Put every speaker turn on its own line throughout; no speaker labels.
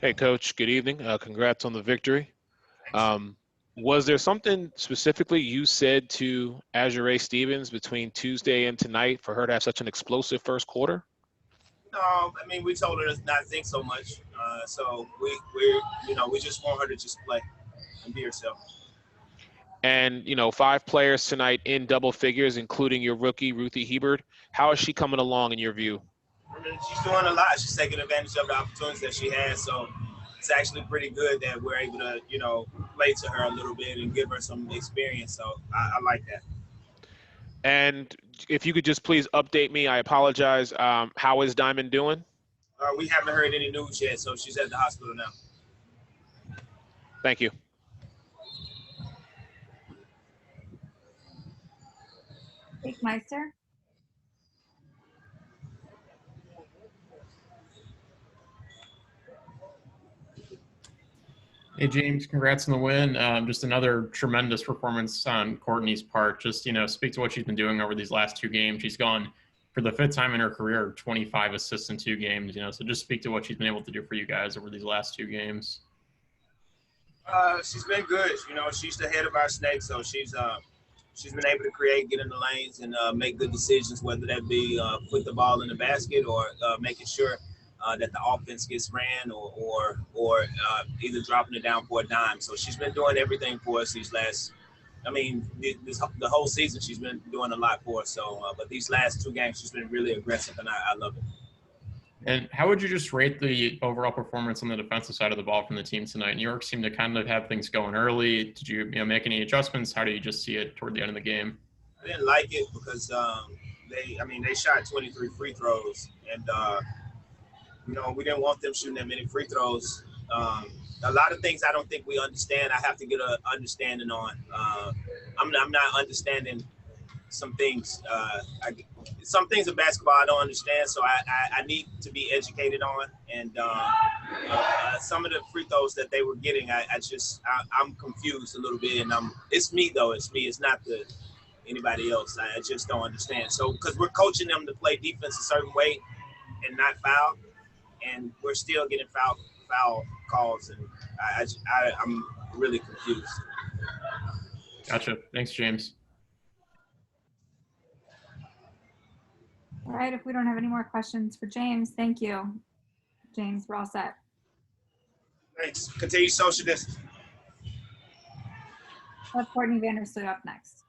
Hey, Coach. Good evening. Congrats on the victory. Was there something specifically you said to Azurá Stevens between Tuesday and tonight for her to have such an explosive first quarter?
No, I mean we told her to not think so much. So we just want her to just play and be herself.
And, 5 players tonight in double figures, including your rookie, Ruthie Hebert. How is she coming along in your view?
I mean, she's doing a lot. She's taking advantage of the opportunities that she has. So it's actually pretty good that we're able to, play to her a little bit and give her some experience. So I like that.
And if you could just please update me, I apologize. How is Diamond doing?
We haven't heard any news yet, so she's at the hospital now.
Thank you.
Jake Meister.
Hey, James, congrats on the win. Just another tremendous performance on Courtney's part. Just, speak to what she's been doing over these last 2 games. She's gone for the 5th time in her career, 25 assists in 2 games, so just speak to what she's been able to do for you guys over these last 2 games.
She's been good. She's the head of our snake, so she's been able to create, get in the lanes, and make good decisions, whether that be put the ball in the basket or making sure that the offense gets ran or either dropping it down for a dime. So she's been doing everything for us these last. The whole season she's been doing a lot for us. So, but these last 2 games she's been really aggressive, and I love it.
And how would you just rate the overall performance on the defensive side of the ball from the team tonight? New York seemed to kind of have things going early. Did you, make any adjustments? How do you just see it toward the end of the game?
I didn't like it because they shot 23 free throws, and we didn't want them shooting that many free throws. A lot of things I don't think we understand. I have to get an understanding on. I'm not understanding some things. Some things in basketball I don't understand, so I need to be educated on. And some of the free throws that they were getting, I'm confused a little bit. And it's me though. It's me. It's not anybody else. I just don't understand. So because we're coaching them to play defense a certain way and not foul, and we're still getting foul calls, and I'm really confused.
Gotcha. Thanks, James.
All right, if we don't have any more questions for James, thank you. James, we're all set.
Thanks. Continue social distance.
We'll have Courtney Vandersloot up next.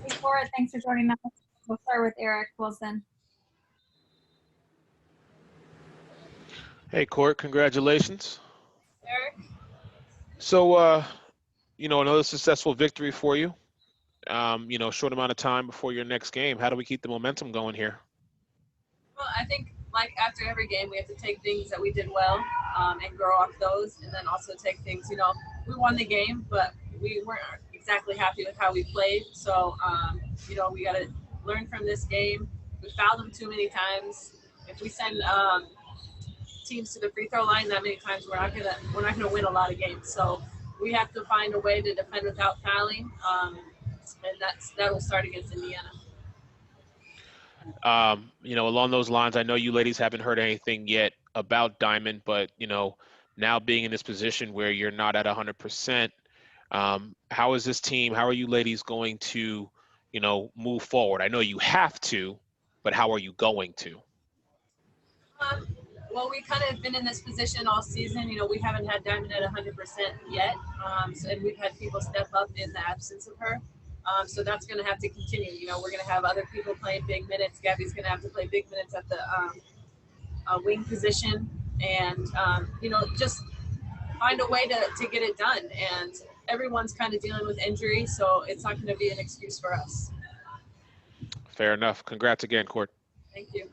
Hey, Cora, thanks for joining us. We'll start with Eric Wilson.
Hey, Court, congratulations.
Eric?
So, another successful victory for you. Short amount of time before your next game. How do we keep the momentum going here?
Well, I think like after every game, we have to take things that we did well and grow off those, and then also take things, we won the game, but we weren't exactly happy with how we played. So, we got to learn from this game. We fouled them too many times. If we send teams to the free throw line that many times, we're not gonna win a lot of games. So we have to find a way to defend without fouling, and that'll start against Indiana.
Along those lines, I know you ladies haven't heard anything yet about Diamond, but now being in this position where you're not at 100%, how is this team? How are you ladies going to, move forward? I know you have to, but how are you going to?
Well, we kind of been in this position all season. We haven't had Diamond at 100% yet, and we've had people step up in the absence of her. So that's going to have to continue. We're going to have other people playing big minutes. Gabby's going to have to play big minutes at the wing position, and just find a way to get it done. And everyone's kind of dealing with injury, so it's not going to be an excuse for us.
Fair enough. Congrats again, Court.
Thank you.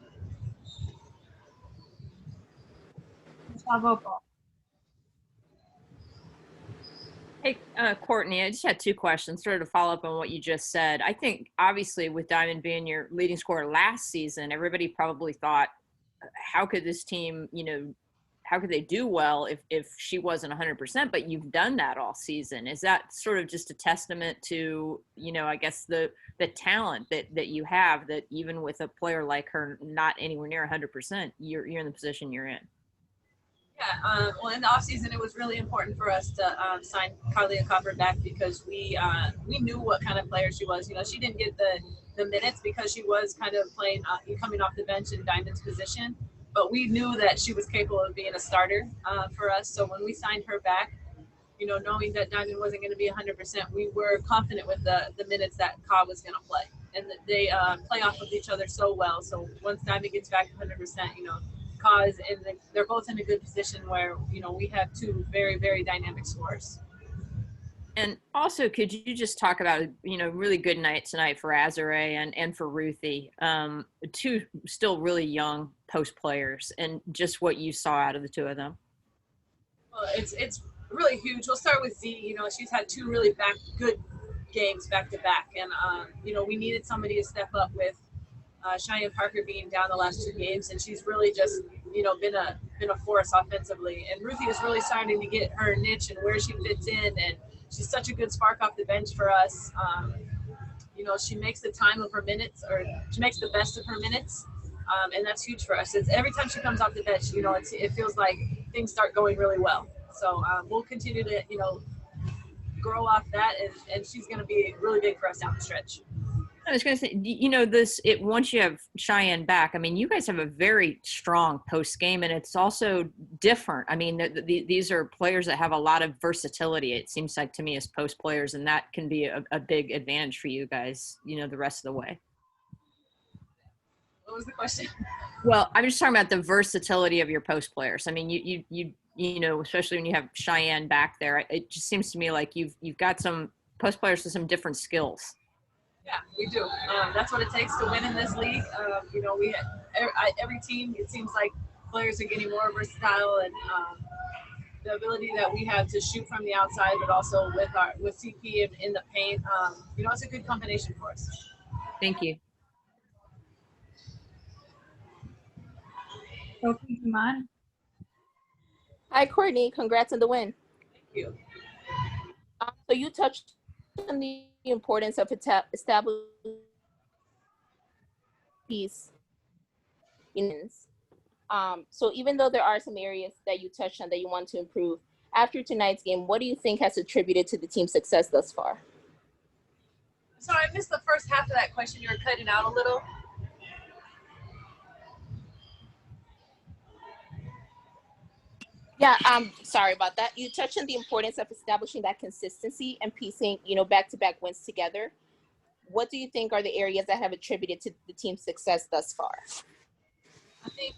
Hey, Courtney, I just had two questions, sort of to follow up on what you just said. I think, obviously, with Diamond being your leading scorer last season, everybody probably thought, how could this team, how could they do well if she wasn't 100%? But you've done that all season. Is that sort of just a testament to, I guess, the talent that you have, that even with a player like her not anywhere near 100%, you're in the position you're in?
Yeah, well, in the offseason, it was really important for us to sign Carlia Copper back because we knew what kind of player she was. She didn't get the minutes because she was kind of playing, coming off the bench in Diamond's position, but we knew that she was capable of being a starter for us. So when we signed her back, knowing that Diamond wasn't going to be 100%, we were confident with the minutes that Ka was going to play. And they play off of each other so well. So once Diamond gets back 100%, Cause and they're both in a good position where we have two very, very dynamic scorers.
And also, could you just talk about really good night tonight for Azurá and for Ruthie, two still really young post players, and just what you saw out of the two of them?
Well, it's really huge. We'll start with Z. She's had two really good games back to back, and we needed somebody to step up with Cheyenne Parker being down the last two games, and she's really just been a force offensively. And Ruthie is really starting to get her niche and where she fits in, and she's such a good spark off the bench for us. She makes the time of her minutes, or she makes the best of her minutes, and that's huge for us. It's every time she comes off the bench, it feels like things start going really well. So we'll continue to grow off that, and she's going to be really big for us down the stretch.
I was going to say, once you have Cheyenne back, I mean, you guys have a very strong post game, and it's also different. I mean, these are players that have a lot of versatility, it seems like to me, as post players, and that can be a big advantage for you guys, the rest of the way.
What was the question?
Well, I'm just talking about the versatility of your post players. I mean, you especially when you have Cheyenne back there, it just seems to me like you've got some post players with some different skills.
Yeah, we do. That's what it takes to win in this league. We every team, it seems like players are getting more versatile, and the ability that we have to shoot from the outside, but also with CP in the paint, it's a good combination for us.
Thank you.
Sophie, come on.
Hi, Courtney. Congrats on the win.
Thank you.
So you touched on the importance of establishing peace. So even though there are some areas that you touched on that you want to improve, after tonight's game, what do you think has attributed to the team's success thus far?
Sorry, I missed the first half of that question. You were cutting out a little.
Yeah, sorry about that. You touched on the importance of establishing that consistency and piecing, back-to-back wins together. what do you think are the areas that have attributed to the team's success thus far?
I think,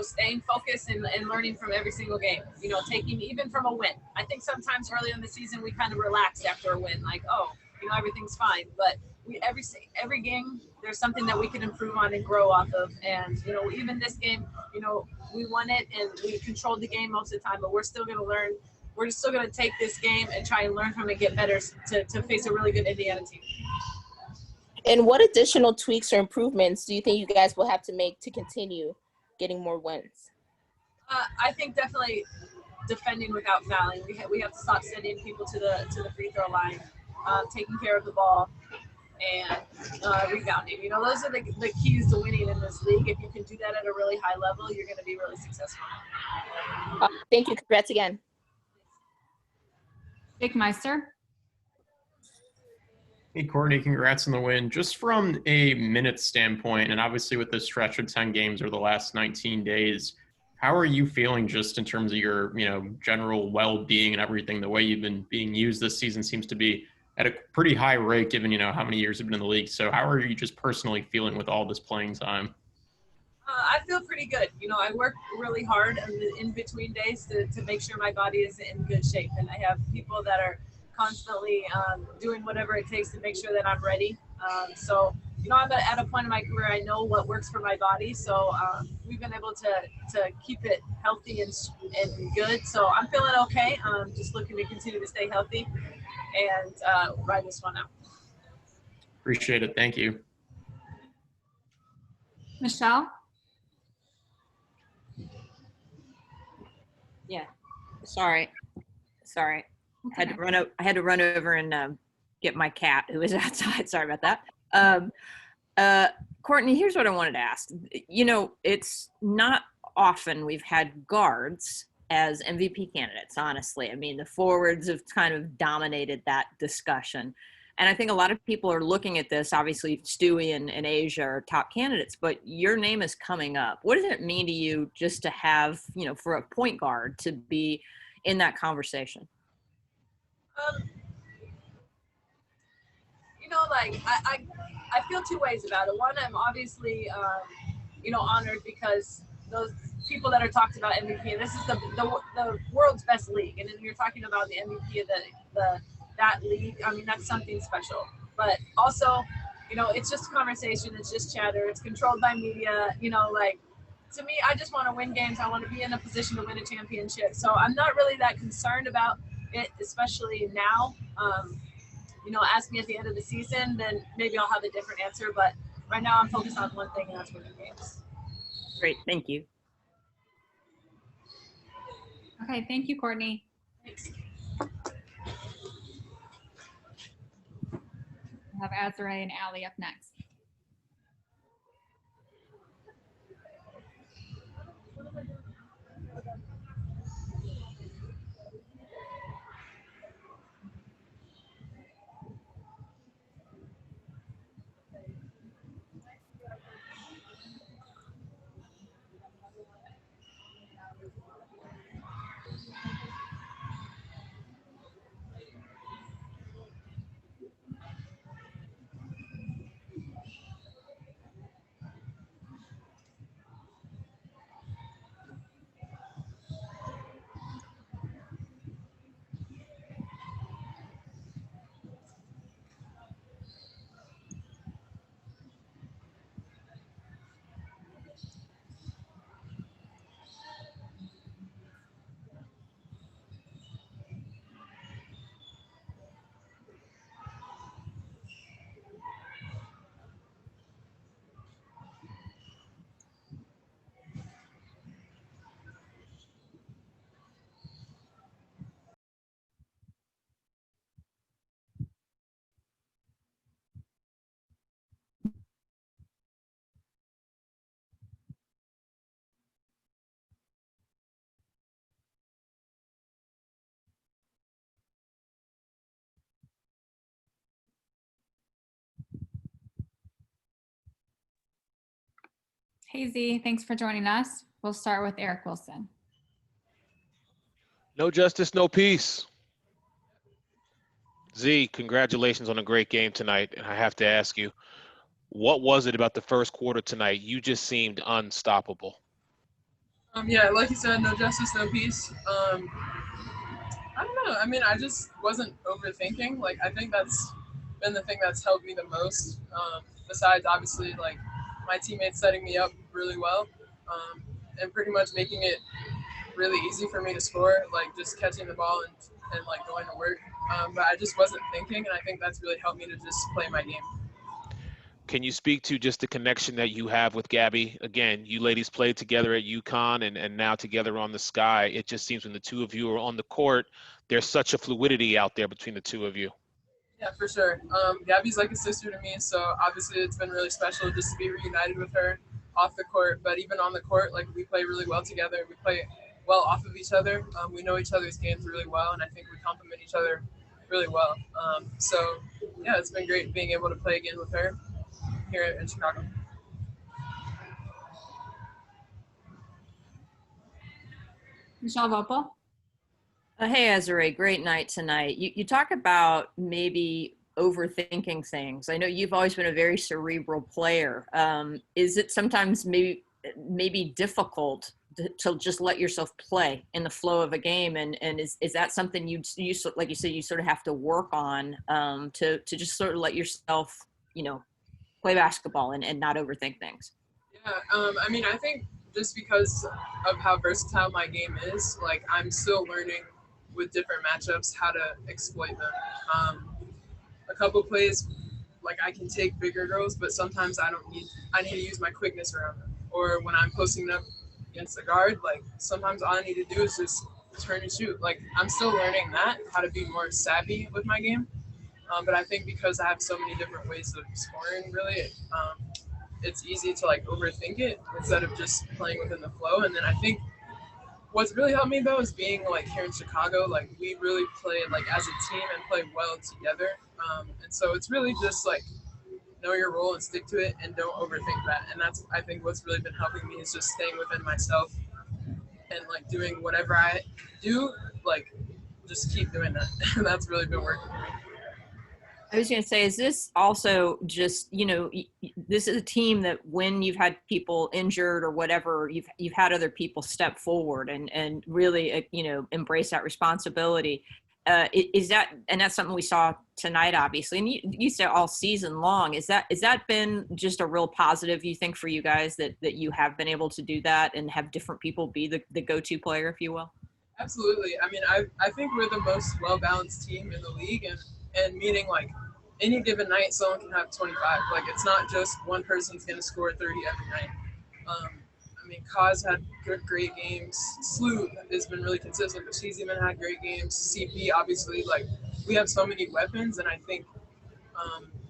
staying focused and learning from every single game, taking even from a win. I think sometimes early in the season, we kind of relax after a win, like, oh, everything's fine. But every game, there's something that we can improve on and grow off of. And, even this game, we won it and we controlled the game most of the time, but we're still going to learn. We're still going to take this game and try and learn from it, get better to face a really good Indiana team.
And what additional tweaks or improvements do you think you guys will have to make to continue getting more wins?
I think definitely defending without fouling. We have to stop sending people to the free throw line, taking care of the ball, and rebounding. Those are the keys to winning in this league. If you can do that at a really high level, you're going to be really successful.
Thank you. Congrats again.
Jake Meister.
Hey, Courtney, congrats on the win. Just from a minute standpoint, and obviously with the stretch of 10 games over the last 19 days, how are you feeling just in terms of your, general well-being and everything? The way you've been being used this season seems to be at a pretty high rate given, how many years you've been in the league. So how are you just personally feeling with all this playing time?
I feel pretty good. I work really hard in between days to make sure my body is in good shape. And I have people that are constantly doing whatever it takes to make sure that I'm ready. So I'm at a point in my career, I know what works for my body. So we've been able to keep it healthy and good. So I'm feeling okay. Just looking to continue to stay healthy and ride this one out.
Appreciate it. Thank you.
Michelle.
Yeah. Sorry. I had to run over and get my cat who was outside. Sorry about that. Courtney, here's what I wanted to ask. It's not often we've had guards as MVP candidates, honestly. I mean, the forwards have kind of dominated that discussion. And I think a lot of people are looking at this. Obviously, Stewie and Asia are top candidates, but your name is coming up. What does it mean to you just to have, for a point guard to be in that conversation?
I feel two ways about it. One, I'm obviously, honored because those people that are talked about MVP, this is the world's best league. And then you're talking about the MVP of that league. I mean, that's something special. But also, it's just conversation. It's just chatter. It's controlled by media. To me, I just want to win games. I want to be in a position to win a championship. So I'm not really that concerned about it, especially now. Ask me at the end of the season, then maybe I'll have a different answer. But right now I'm focused on one thing, and that's winning games.
Great. Thank you.
Okay. Thank you, Courtney.
Thanks.
We'll have Azurá and Allie up next. Hey Z, thanks for joining us. We'll start with Eric Wilson.
No justice, no peace. Z, congratulations on a great game tonight. And I have to ask you, what was it about the first quarter tonight? You just seemed unstoppable.
Yeah, like you said, no justice, no peace. I don't know. I mean, I just wasn't overthinking. Like, I think that's been the thing that's helped me the most. Besides, obviously, like my teammates setting me up really well, and pretty much making it really easy for me to score. Like just catching the ball and like going to work. But I just wasn't thinking, and I think that's really helped me to just play my game.
Can you speak to just the connection that you have with Gabby? Again, you ladies played together at UConn and now together on the Sky. It just seems when the two of you are on the court, there's such a fluidity out there between the two of you.
Yeah, for sure. Gabby's like a sister to me, so obviously it's been really special just to be reunited with her off the court. But even on the court, like we play really well together. We play well off of each other. We know each other's games really well, and I think we complement each other really well. So yeah, it's been great being able to play again with her here in Chicago.
Michelle Vopel.
Hey, Azurá, great night tonight. You talk about maybe overthinking things. I know you've always been a very cerebral player. Is it sometimes maybe difficult to just let yourself play in the flow of a game? And is that something you like you said, you sort of have to work on to just sort of let yourself, play basketball and not overthink things?
Yeah, I mean, I think just because of how versatile my game is, like I'm still learning with different matchups how to exploit them. A couple plays, like I can take bigger girls, but sometimes I need to use my quickness around them. Or when I'm posting up against a guard, like sometimes all I need to do is just turn and shoot. Like I'm still learning how to be more savvy with my game. But I think because I have so many different ways of scoring, really, it's easy to like overthink it instead of just playing within the flow. And then I think what's really helped me though is being like here in Chicago, like we really play like as a team and play well together. And so it's really just like know your role and stick to it and don't overthink that. And that's, I think what's really been helping me is just staying within myself and like doing whatever I do, like just keep doing that. And that's really been working for me.
I was going to say, is this also just, this is a team that when you've had people injured or whatever, you've had other people step forward and really, embrace that responsibility. Is that, and that's something we saw tonight, obviously, and you say all season long, is that been just a real positive, you think, for you guys that you have been able to do that and have different people be the go-to player, if you will?
Absolutely. I mean, I think we're the most well-balanced team in the league, and meaning like any given night someone can have 25. Like it's not just one person's going to score 30 every night. I mean, Kaz had great games. Sloot has been really consistent, but she's even had great games. CP, obviously, like we have so many weapons, and I think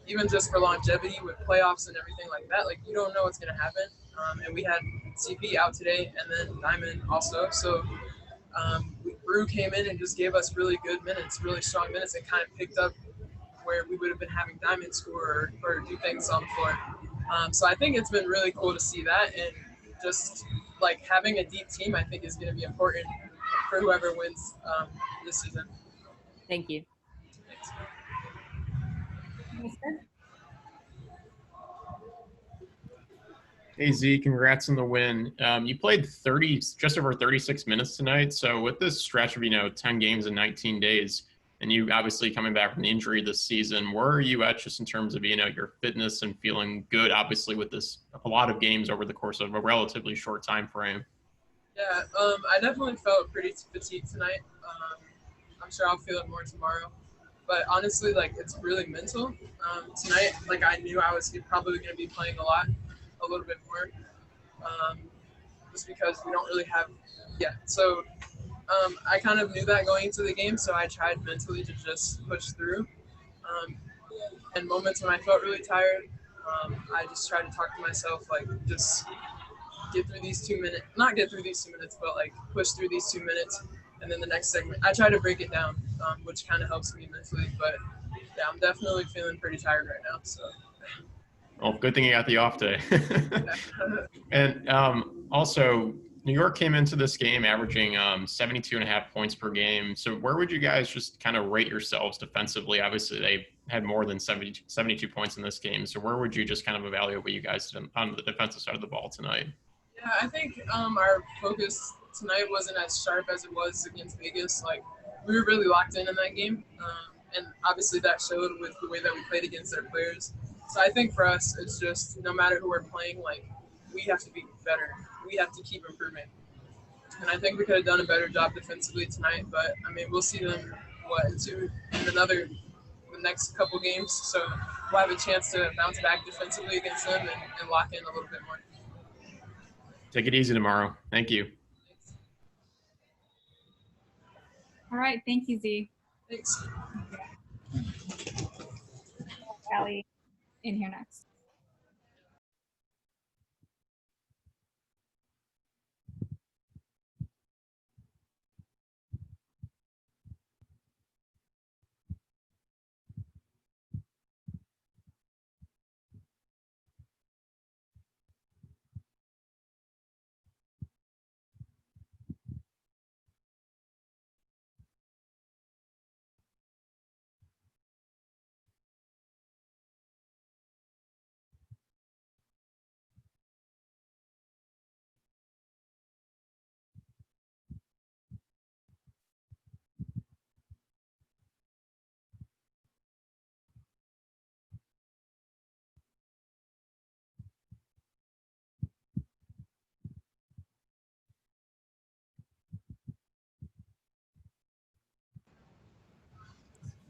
even just for longevity with playoffs and everything like that, like you don't know what's going to happen. And we had CP out today, and then Diamond also. So Brew came in and just gave us really good minutes, really strong minutes, and kind of picked up where we would have been having Diamond score or do things on the floor. So I think it's been really cool to see that, and just like having a deep team, I think is going to be important for whoever wins this season.
Thank you.
Thanks.
Hey Z, congrats on the win. You played just over 36 minutes tonight. So with this stretch of 10 games in 19 days, and you obviously coming back from the injury this season, where are you at just in terms of your fitness and feeling good? Obviously, with a lot of games over the course of a relatively short time frame.
Yeah, I definitely felt pretty fatigued tonight. I'm sure I'll feel it more tomorrow. But honestly, like it's really mental. Tonight, like I knew I was probably going to be playing a little bit more, just because we don't really have. Yeah, so. I kind of knew that going into the game, so I tried mentally to just push through. And moments when I felt really tired, I just tried to talk to myself, like, just get through these 2 minutes. Not get through these 2 minutes, but, like, push through these 2 minutes. And then the next segment, I try to break it down, which kind of helps me mentally. But, yeah, I'm definitely feeling pretty tired right now, so.
Well, good thing you got the off day. And also, New York came into this game averaging 72.5 points per game. So where would you guys just kind of rate yourselves defensively? Obviously, they had more than 72 points in this game. So where would you just kind of evaluate what you guys did on the defensive side of the ball tonight?
Yeah, I think our focus tonight wasn't as sharp as it was against Vegas. Like, we were really locked in that game, and obviously that showed with the way that we played against their players. So I think for us, it's just no matter who we're playing, like, we have to be better. We have to keep improving. And I think we could have done a better job defensively tonight, but, I mean, we'll see them, the next couple games. So we'll have a chance to bounce back defensively against them and lock in a little bit more.
Take it easy tomorrow. Thank you.
All right. Thank you, Z.
Thanks.
Allie in here next.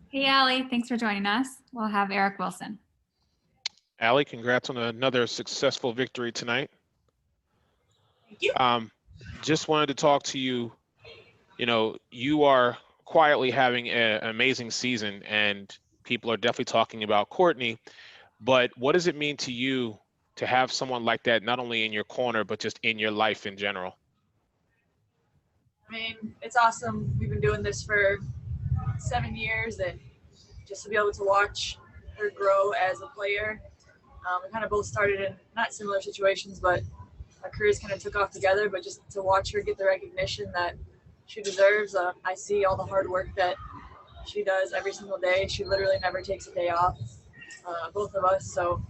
Hey, Allie, thanks for joining us. We'll have Eric Wilson.
Allie, congrats on another successful victory tonight.
Thank you.
Just wanted to talk to you. You know, you are quietly having an amazing season, and people are definitely talking about Courtney. But what does it mean to you to have someone like that, not only in your corner, but just in your life in general?
I mean, it's awesome. We've been doing this for 7 years, and just to be able to watch her grow as a player. We kind of both started in not similar situations, but our careers kind of took off together. But just to watch her get the recognition that she deserves, I see all the hard work that she does every single day. She literally never takes a day off, both of us. So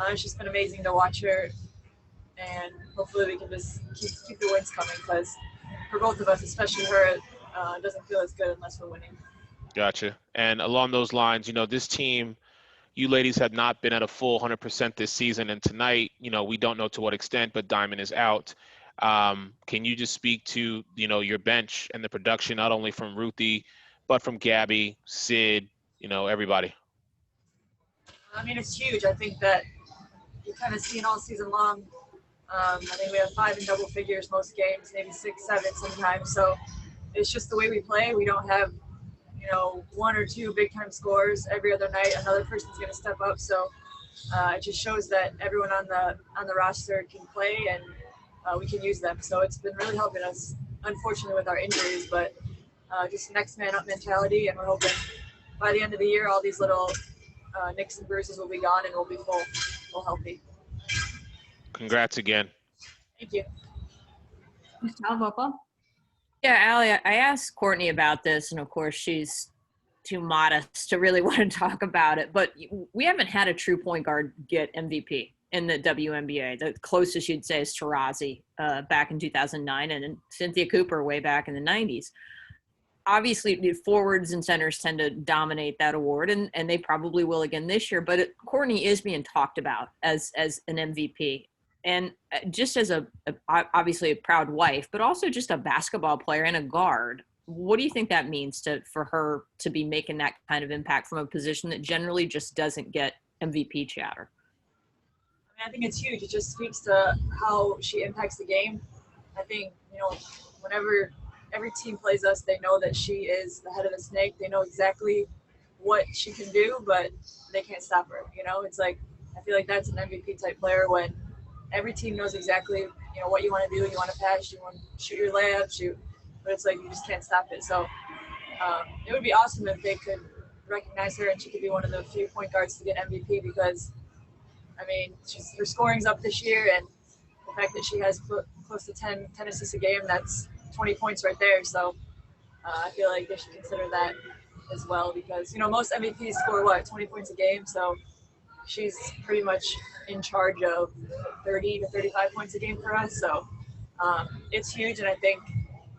it's just been amazing to watch her, and hopefully we can just keep the wins coming, because for both of us, especially her, it doesn't feel as good unless we're winning.
Gotcha. And along those lines, you know, this team, you ladies have not been at a full 100% this season. And tonight, you know, we don't know to what extent, but Diamond is out. Can you just speak to, you know, your bench and the production, not only from Ruthie, but from Gabby, Sid, you know, everybody?
I mean, it's huge. I think that you kind of seen all season long. I think we have 5 in double figures most games, maybe 6, 7 sometimes. So it's just the way we play. We don't have, you know, 1 or 2 big time scores every other night. Another person's going to step up. So it just shows that everyone on the roster can play, and we can use them. So it's been really helping us, unfortunately, with our injuries, but just next man up mentality. And we're hoping by the end of the year, all these little nicks and bruises will be gone and we'll be full healthy.
Congrats again.
Thank you.
Michelle Vocal.
Yeah, Allie, I asked Courtney about this, and of course she's too modest to really want to talk about it, but we haven't had a true point guard get MVP in the WNBA. The closest you'd say is Taurasi back in 2009, and Cynthia Cooper way back in the 90s. Obviously, forwards and centers tend to dominate that award, and they probably will again this year, but Courtney is being talked about as an MVP. And just as obviously a proud wife, but also just a basketball player and a guard, what do you think that means for her to be making that kind of impact from a position that generally just doesn't get MVP chatter?
I mean, I think it's huge. It just speaks to how she impacts the game. I think, you know, whenever every team plays us, they know that she is the head of the snake. They know exactly what she can do, but they can't stop her. You know, it's like, I feel like that's an MVP type player when every team knows exactly, you know, what you want to do. You want to pass, you want to shoot your layup, but it's like you just can't stop it. So it would be awesome if they could recognize her and she could be one of the few point guards to get MVP, because, I mean, her scoring's up this year, and the fact that she has close to 10 assists a game, that's 20 points right there. So I feel like they should consider that as well because, you know, most MVPs score, 20 points a game. So she's pretty much in charge of 30 to 35 points a game for us. So it's huge, and I think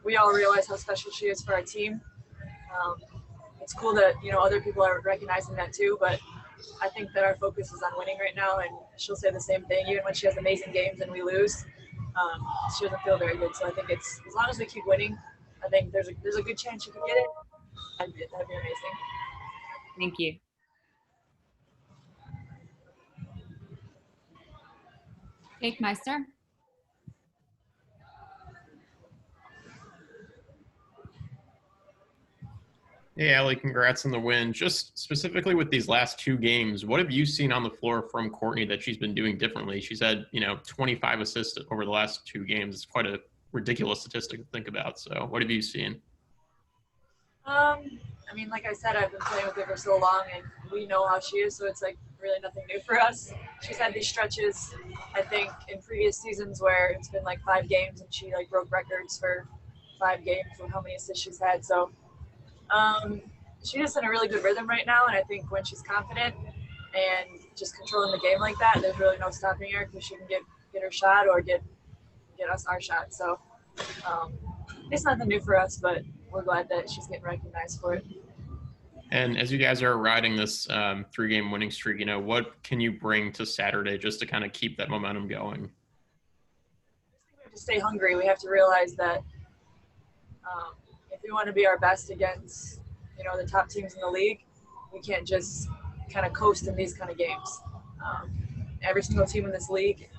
we all realize how special she is for our team. It's cool that, you know, other people are recognizing that too, but I think that our focus is on winning right now, and she'll say the same thing. Even when she has amazing games and we lose, she doesn't feel very good. So I think it's, as long as we keep winning, I think there's a good chance you could get it. That'd be amazing.
Thank you.
Jake Meister.
Hey, Allie, congrats on the win. Just specifically with these last two games, what have you seen on the floor from Courtney that she's been doing differently? She's had, 25 assists over the last two games. It's quite a ridiculous statistic to think about. So what have you seen?
I mean, like I said, I've been playing with her for so long, and we know how she is, so it's like really nothing new for us. She's had these stretches, I think, in previous seasons where it's been like 5 games, and she like broke records for 5 games with how many assists she's had. So she's just in a really good rhythm right now, and I think when she's confident and just controlling the game like that, there's really no stopping her because she can get her shot or get us our shot. So it's nothing new for us, but we're glad that she's getting recognized for it.
And as you guys are riding this 3-game winning streak, what can you bring to Saturday just to kind of keep that momentum going?
We have to stay hungry. We have to realize that if we want to be our best against, the top teams in the league, we can't just kind of coast in these kind of games. Every single team in this league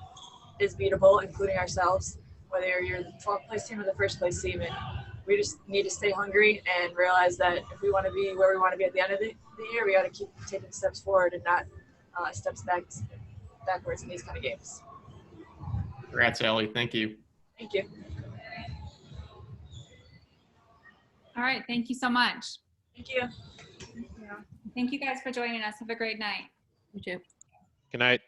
is beatable, including ourselves, whether you're the 12th place team or the first place team. And we just need to stay hungry and realize that if we want to be where we want to be at the end of the year, we got to keep taking steps forward and not steps backwards in these kind of games.
Congrats, Allie. Thank you.
Thank you.
All right. Thank you so much.
Thank you.
Thank you guys for joining us. Have a great night.
You too.
Good night.